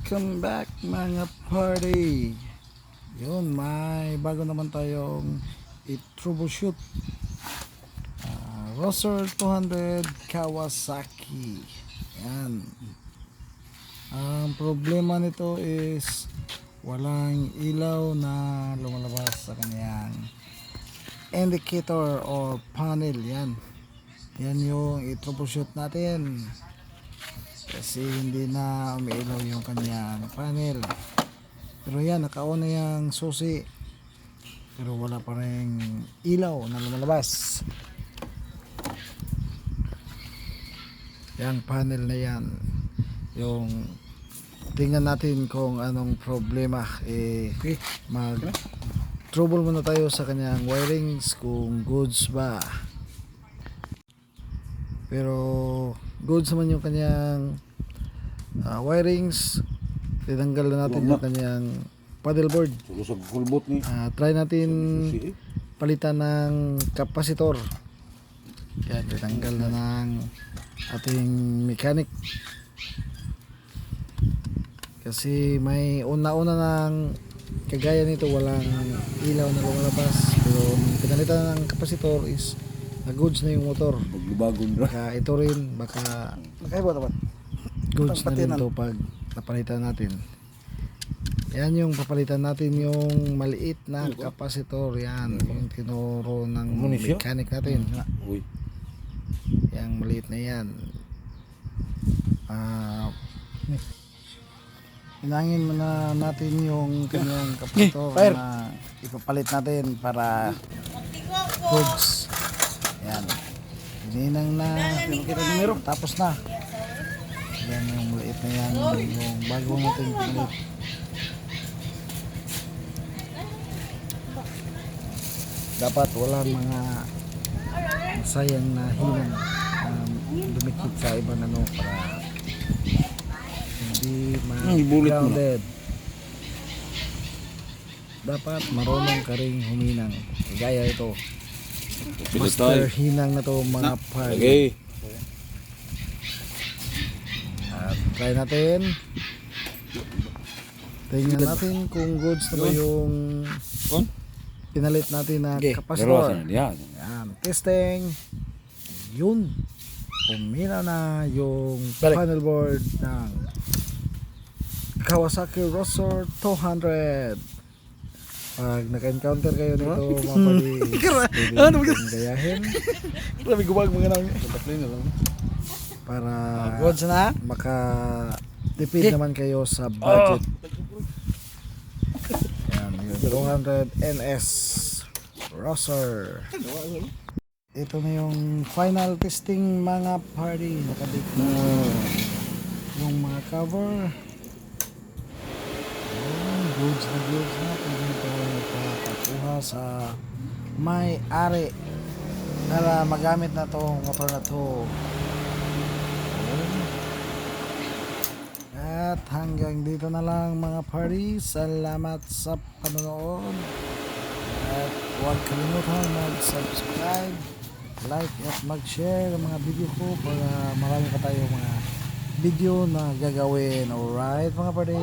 Welcome back mga party. Yun, may bago naman tayong i-troubleshoot. Roser 200 Kawasaki. Yan. Ang problema nito is walang ilaw na lumalabas sa kanyang indicator or panel. Yan yung i-troubleshoot natin kasi hindi na umiilaw yung kanyang panel. Pero yan, naka-on na yung susi pero wala pa rin ilaw na lumalabas. Yung panel na yan, yung tingnan natin kung anong problema. Mag trouble muna tayo sa kanyang wirings kung goods ba. Pero goods naman yung kanyang wirings. Tinanggal na natin yung kanyang paddleboard. Try natin palitan ng kapasitor. Yan, tinanggal na ng ating mechanic kasi may una-una ng kagaya nito, walang ilaw na lumalabas. Pero pinalitan ng kapasitor is na goods na yung motor. Baka ito rin, baka goods na rin ito pag napalitan natin. Yan yung papalitan natin, yung maliit na kapasitor. Yan yung tinuro ng mechanic natin. Yang maliit na yan. Hinangin muna natin yung kanyang kapasitor na ipapalit natin para goods. Yan. Hininang na. Tapos na. Yan yung maliit na yan. Yung bago natin pilit. Dapat walang mga sayang na hinang dumikit sa ibang ano para hindi ma-grounded. Dapat marunong ka rin huminang. Gaya ito. Master hinang na to mga party. Okay. Try natin. Tingnan natin kung goods na ba yung pinalit natin na kapasitor. Yan. Testing. Yun. Pumila na yung panel board ng Kawasaki Roser 200. Pag naka-encounter kayo nito, mapali gayahin. Grabe gumag mga namin. Para goods na makatipid naman kayo sa budget. Yan, yung 200 NS Roser. Ito na yung final testing mga party. Nakadip na yung mga cover. Goods na pwede ito nagpapakuha sa may-ari para magamit na itong motor na ito. At hanggang dito na lang mga party. Salamat sa panonood at huwag kalimutan mag-subscribe, like at mag-share ng mga video ko para marami pa tayong mga video na gagawin. Alright mga party.